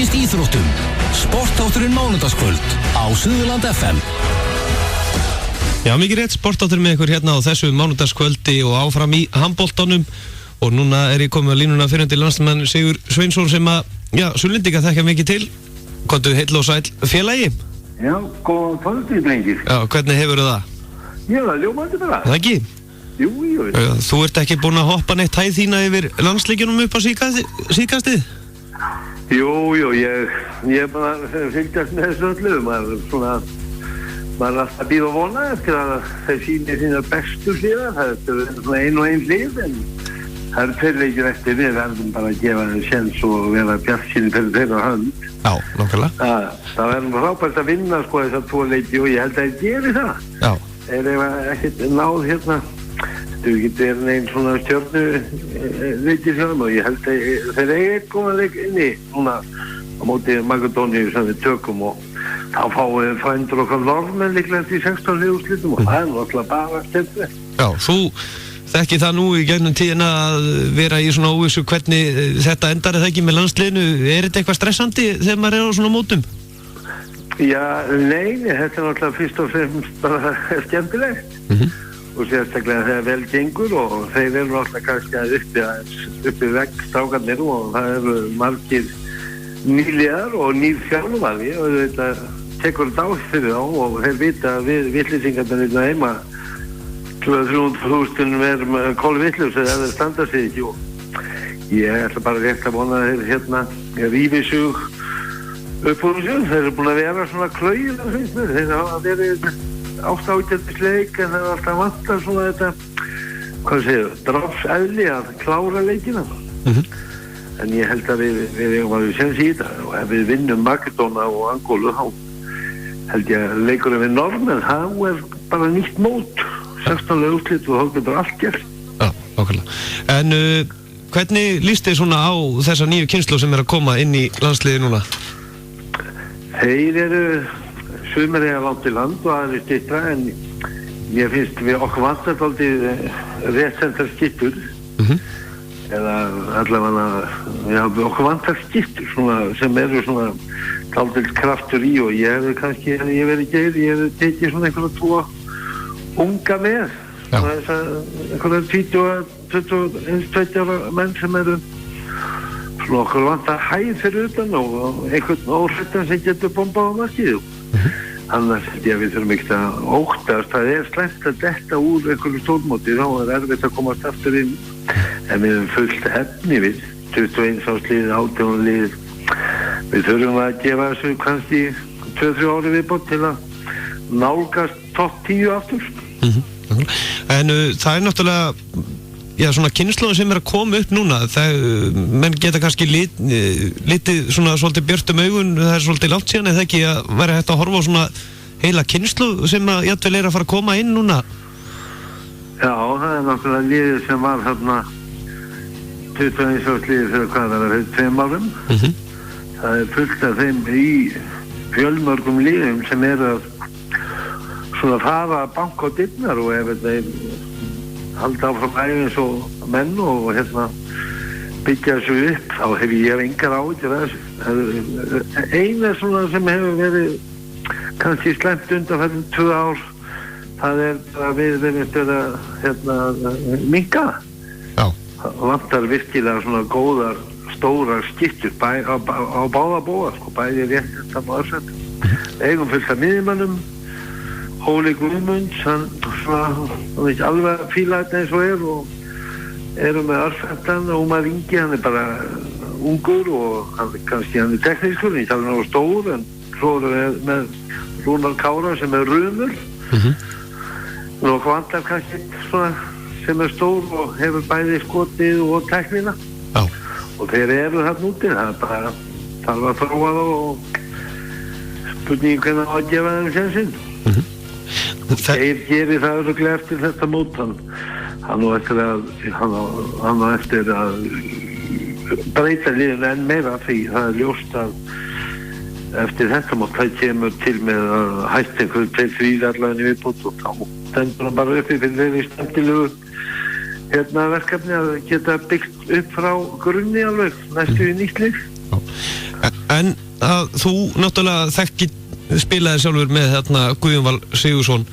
tengist íþróttum. Sportátturinn mánudagskvöld á Suðurland FM. Já, mikið rétt, sportátturinn með ykkur hérna á þessu mánudagskvöldi og áfram í handboltanum. Og núna ég komið á línuna fyrrandi landsliðsmann Sigur Sveinsson sem að, Sunnlendinga þekkja mikið til. Komdu heill og sæll félagi. Já, góðan kvöldið, drengir. Já, hvernig hefurðu það? Já, það ljómandi bara. Það ekki? Jú. Þú ert ekki búinn að hoppa neitt hæð þína yfir landsleikjunum upp á síðkastið? Jú, ég bara fylgjast með þessu öllu. Maður er alltaf býð og vona eftir að þeir sýni sína bestu hliðar. Það er svona ein og ein hlið, en það er tveir leikir eftir. Við verðum bara að gefa þeim séns og vera bjartsýnir fyrir þeirra hönd. Já, nákvæmlega. Það verður frábært að vinna þessar tvo leiki og ég held að þeir geri það. Já. Þeir hefa ekkert náð hérna. Þú getur neinn svona stjörnu leikir hjá þeim og ég held að þeir eigi góðan leik inni núna á móti Makedóníu sem við tökum og þá fáum við frændur okkar norðmenn líklega í 16 úrslitum og það er náttúrulega bara skemmtilegt. Já, þú þekki það nú í gegnum tíðina að vera í svona óvissu hvernig þetta endar eða ekki með landsliðinu. Er þetta eitthvað stressandi þegar maður er á svona mótum? Já, nei, þetta er náttúrulega fyrst og fremst bara skemmtilegt. Og sérstaklega þegar vel gengur og þeir eru náttúrulega kannski að uppi vegg strákarnir og það eru margir nýliðar og nýr þjálfari og þetta tekur þetta á fyrir þá og þeir vita að við vitlýsingarnir hérna heima 200-300.000 verðum kolvitlaus eða þeir standa sig ekki og ég ætla bara rétt að vona að þeir hérna rífi sig upp úr þessu. Þeir eru búin að vera svona klaujir, finnst mér. Þeir hafa verið ástæðisleik en það er alltaf vantar svona þetta, drápseðli að klára leikina. En ég held að við eigum að við séns í þetta og ef við vinnum Makedóna og Angólu þá held ég að leikurinn við norðmenn, það er bara nýtt mót. 16 úrslit og þá getur allt gert. Já, nákvæmlega. En hvernig líst þið svona á þessa nýju kynslóð sem að koma inn í landsliði núna? Þeir eru sumir eiga langt í land og aðrir styttra en mér finnst við okkur vantar dálítið réttsendar skyttur eða allavega okkur vantar skyttur svona, sem eru svona dálítið kraftur í og ég hefði kannski ég hefði tekið svona einhverja tvo unga með einhverja 20 ára menn sem eru svona okkur vantar hæð fyrir utan og einhvern óhrættan sem getur bombað á markið. Annars held ég að við þurfum ekki að óttast. Það er slæmt að detta úr einhverju stórmóti, þá er erfitt að komast aftur inn. En við höfum fullt efni við 21 áslið, 18 lið. Við þurfum að gefa þessu kannski 2-3 ári viðbót til að nálgast topp 10 aftur. En það er náttúrulega svona kynslóðin sem að koma upp núna. Menn geta kannski litið svona svolítið björtum augun, það er svolítið langt síðan eða ekki að vera hægt að horfa á svona heila kynslóð sem að jafnvel er að fara að koma inn núna. Já, það er náttúrulega liðið sem var þarna 21 ársliðið fyrir hvað það var 2 árum. Það er fullt af þeim í fjölmörgum liðum sem eru að svona fara að banka á dyrnar og ef þeir halda áfram æfins og menn og byggja þessu upp þá hef ég engar áhyggjur af þessu. Eina svona sem hefur verið kannski slæmt undanfærin 2 ár það er að við verðumst vera minnka. Það vantar virkilega svona góðar stórar skyttur á báða bóa bæði rétt og öðsett. Eigum fullt af miðjumönnum Óli Guðmunds, hann ekki alveg að fíla þetta eins og og erum með Arfendan og Ómar Ingi, hann er bara ungur og hann er teknískur, ekki alveg náðu stór en svo erum við með Rúnar Kára sem er rumur og vantar kannski svona sem er stór og hefur bæði skotið og teknína og þeir eru þarna úti, það er bara þarf að þróa þá og spurningi hvernig á að gefa þeim sénsinn. Þeir gerir það örugglega eftir þetta mót hann á eftir að breyta liðinu enn meira því það er ljóst að eftir þetta mót það kemur til með að hætta einhverju 2-3 allavega í viðbót og þá stendur hann bara uppi fyrir þeirri skemmtilegu verkefni að geta byggt upp frá grunni alveg næstu í nýtt líf. En að þú náttúrulega spilaði sjálfur með þarna Guðjón Val Sigurðsson.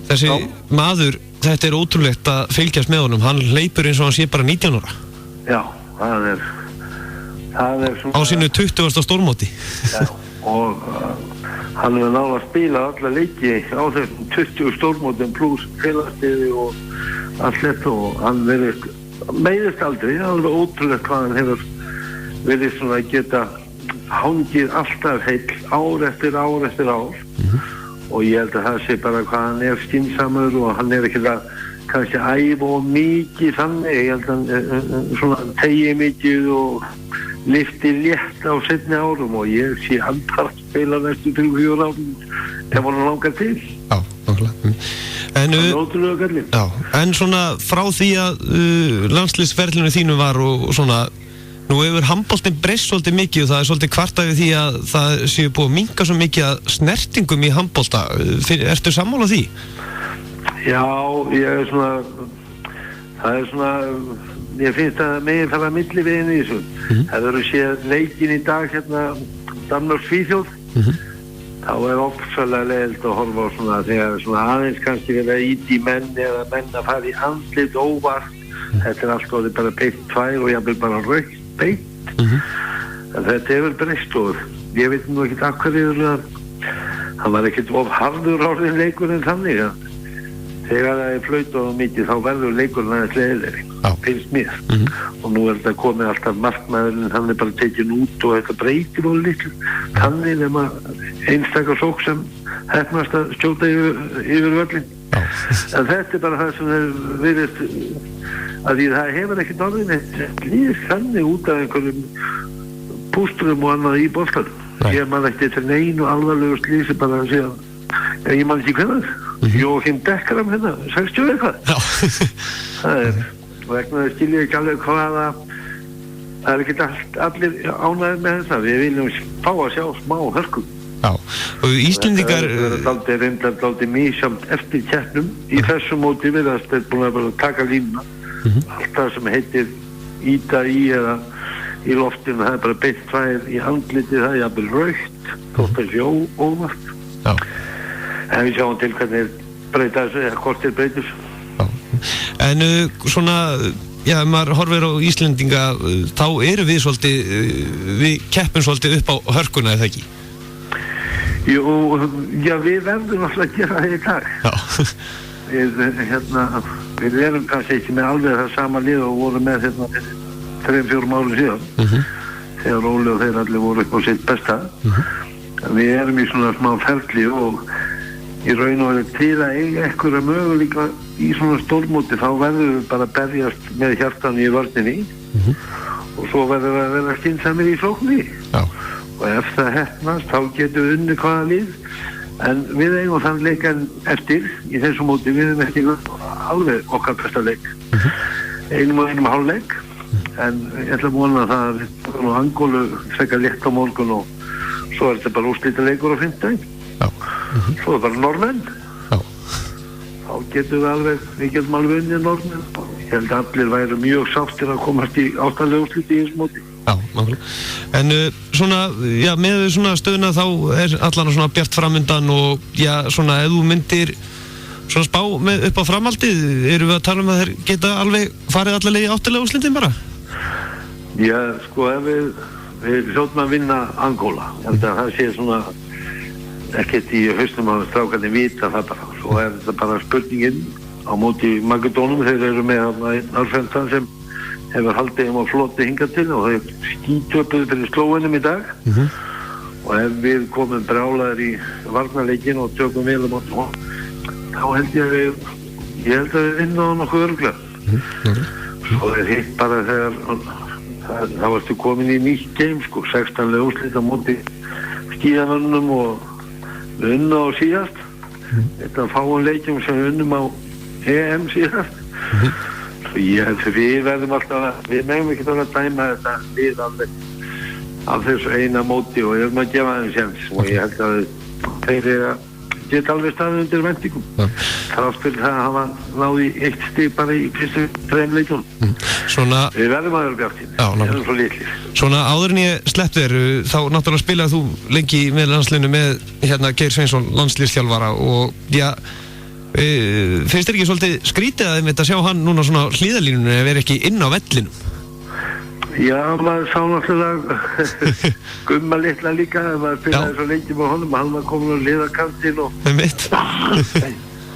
Þessi maður, þetta ótrúlegt að fylgjast með honum. Hann hleypur eins og hann sé bara 19 ára. Já, það er svona... Á sínu 20. stórmóti. Já, og hann hefur náð að spila alla leiki á þessum 20 stórmótum pluss félagsliði og allt þetta og hann meiðist aldrei. Það er alveg ótrúlegt hvað hann hefur verið svona að geta hangið alltaf heill ár eftir ár eftir ár og ég held að það sé bara hvað hann skynsamur og hann ekki að kannski æfa og mikið þannig, ég held að hann svona tegi mikið og lyfti létt á seinni árum og ég sé hann bara spila næstu 3-4 árum ef hann langar til. Já, nákvæmlega. Það er ótrúlega gallinn. Já, en svona frá því að landsliðsferlinu þínu var og svona, nú hefur handboltinn breyst svolítið mikið og það er svolítið kvartað við því að það séu búið að minnka svo mikið að snertingum í handbolta. Ertu sammála því? Já, ég svona, það er svona, ég finnst að meginn fara að milli við í þessu. Það verður séð leikin í dag hérna, Danmörk-Svíþjóð. Þá er ofsalega leiðilegt að horfa á svona þegar svona aðeins kannski verið að ýta í menn eða menn að fara í andlit óvart. Þetta er allt orðið bara beitt 2 og jafnvel bara rautt beitt. En þetta hefur breyst og ég veit nú ekkert af hverju hann var ekkert of harður orðin leikurinn þannig að þegar það er flautað og mikið þá verður leikurinn aðeins leiðilegri, finnst mér. Og nú er þetta komið alltaf markmaðurinn, hann er bara tekin út og þetta breytir og litlu. Þannig nema einstakar sók sem heppnast að skjóta yfir völlin. En þetta er bara það sem er virðist að því það hefur ekkert orðin eitt líf þannig út af einhverjum pústurum og annað í boltanum. Ég man ekki til neinu alvarlegu slísi bara að segja, ég man ekki hvernig. Jókim Beckram hérna, 60 eitthvað. Það er, vegna það skilja ekki alveg hvaða, það er ekki allir ánægðir með þetta. Við viljum fá að sjá smá hörkum. Já, og Íslendingar... Það er reyndar dálítið misjamt eftir keppnum. Í þessu móti virðast þeir búin að bara taka línuna. Allt það sem heitir íta í eða í loftinu, það er bara beitt 2 í andliti, það er jafnvel rautt, þótt að sjó óvart. Já. En við sjáum til hvernig breyta þessu, eða hvort breytir þessu. Já. En svona, já, ef maður horfir á Íslendinga, þá eru við svolítið, við keppum svolítið upp á hörkuna, eða ekki? Jú, já, við verðum alltaf að gera það í dag. Já. Við erum kannski ekki með alveg það sama lið og vorum með 3-4 árum síðan. Þegar Óli og þeir allir voru upp á sitt besta. Við erum í svona smá ferli og í raun og veru til að eiga einhverja möguleika í svona stórmóti þá verður við bara að berjast með hjartan í vörninni og svo verður við að vera skynsamir í sókninni. Og ef það heppnast þá getum við unnið hvaða lið. En við eigum þann leikan eftir í þessu móti, við erum ekki alveg okkar besta leik. Einum og hálfleik, en ég ætla að vona það að við erum á Angólu frekar létt á morgun og svo er þetta bara úrslitaleikur á fimmtudaginn. Svo er bara normenn. Þá getum við getum alveg unnið normenn. Ég held að allir væru mjög sáttir að komast í áttalega úrsliti í þessu móti. Já, nákvæmlega. En svona, já, með svona stöðuna þá er allan svona bjart framundan og já, svona, ef þú myndir svona spá upp á framhaldið, erum við að tala að þeir geta alveg farið allavega í áttalega úrslitin bara? Já, sko, ef við hljótum að vinna Angóla, ég held að það sé svona ekkert í haustum að strákarnir vita það bara, svo er þetta bara spurningin á móti Makedónum, þeir eru með Alfredsson sem hefur haldið á floti hingað til og þeir skítöpuðu fyrir Slóvenum í dag og ef við komum brjálaðir í varnarleikin og tökum vel á móti þá held ég að við vinna á nokkuð örugglega. Svo er hitt bara þegar þá ertu komin í nýtt game, sko, 16 úrslit á móti skíðamönnum og við unnum á síðast. Þetta fáum leikjum sem við unnum á EM síðast. Ég held að við verðum alltaf við megum ekki að dæma þetta við alveg af þessu eina móti og ég vil maður gefa þeim séns og ég held að þeir get alveg staðið undir vendingum. Þrátt fyrir það að hafa náði 1 stig bara í fyrstu 3 leikjum. Svona, Við verðum að vera bjartinn. Já, Við erum svo litlir. svona áður en ég slepp þér, þá náttúrulega spilaði þú lengi með landsliðinu með hérna Geir Sveinsson, landsliðsþjálfara og já, finnst þér ekki svolítið skrítið að þetta sjá hann núna svona á hliðarlínunni ef er ekki inn á vellinum? Já, maður sá náttúrulega Gumma litla líka, maður spilaði svo lengi með honum, hann var komin á hliðarkantinn og Mitt.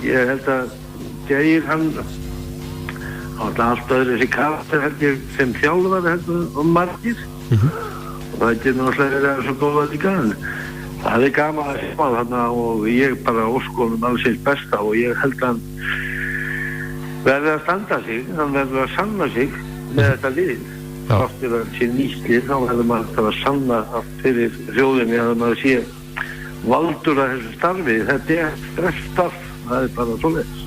ég held að Geir, hann alltaf öðru þessi karakter held ég sem þjálfari heldur og margir og það getur náttúrulega verið svo góða líka en það er gaman að sjá þarna og ég bara óskonum alls eins besta og ég held að hann verður að standa sig, hann verður að sanna sig með þetta lið. Þáttir að sé nýstlið, þá verður maður að sanna allt fyrir þjóðinni að maður sé valdur að þessu starfi. Þetta er stressstarf, það er bara svoleiðis.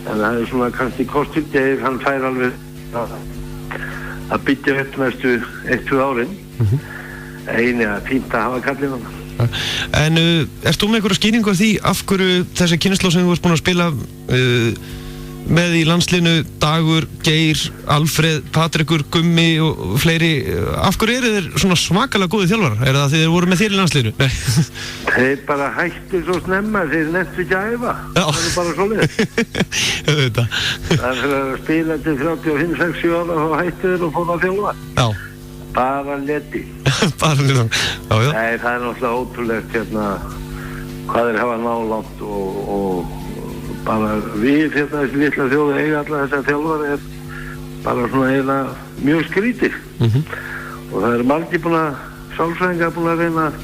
En það er svona kannski kostur Geir, hann fær alveg að byggja upp næstu 1-2 árin. Einu að fínt að hafa kallinn hann. En ert þú með einhverja skýringu af því af hverju þessi kynslóð sem þú ert búin að spila með í landsliðinu, Dagur, Geir, Alfreð, Patrikur, Gummi og fleiri, af hverju eru þeir svona svakalega góði þjálfarar? Er það því þeir voru með þér í landsliðinu? Nei. Þeir bara hættu svo snemma, þeir nefntu ekki að æfa. Það er bara svoleiðis. Það er fyrir að spila til 35-60 ára og hættu þeir og fór að þjálfa. Já. Bara leti. Bara leti. Já, já. Nei, það er náttúrulega ótrúlegt hérna hvað þeir hafa nálátt og bara við hérna þessi litla þjóði eiga alla þessar þjálfari er bara svona eiginlega mjög skrítið og það eru margir búin að sálfræðingar búin að reyna að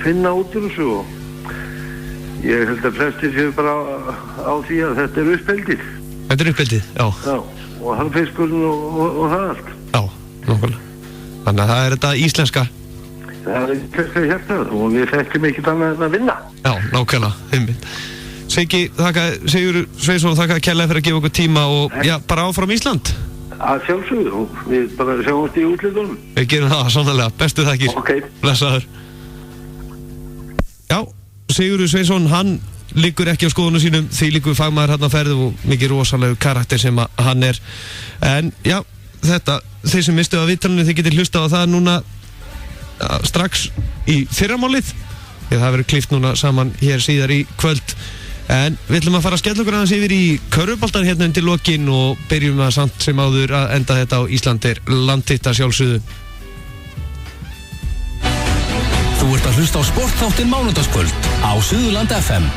finna út úr þessu og ég held að flestir séu bara á því að þetta er uppeldið. Þetta er uppeldið, já. Já, og harðfiskurinn og það allt. Já, nákvæmlega. Þannig að það er þetta íslenska. Það er íslenska hjartað og við þekkjum ekkert annað en að vinna. Já, nákvæmlega, einmitt. Sigurður Sveinsson, þakka kærlega fyrir að gefa okkur tíma og já, bara áfram Ísland. Að sjálfsögðu og við bara sjáumst í útlitunum. Við gerum það, sannlega. Bestu þakkir. Ok. Blessaður. Já, Sigurður Sveinsson, hann liggur ekki á skoðunum sínum, því liggur fagmaður hann að ferðu og mikið rosalegu karakter sem hann er. En já, þetta, þeir sem mistu af viðtalinu, þið getur hlusta á það núna strax í fyrramálið. Það verður klippt núna saman hér síðar í kvöld. En við ætlum að fara að skella okkur aðeins yfir í körfuboltan hérna undir lokin og byrjum að samt sem áður að enda þetta á Íslandir landhitt að sjálfsögðu. Þú ert að hlusta á sportþáttinn Mánudagskvöld á Suðurland FM.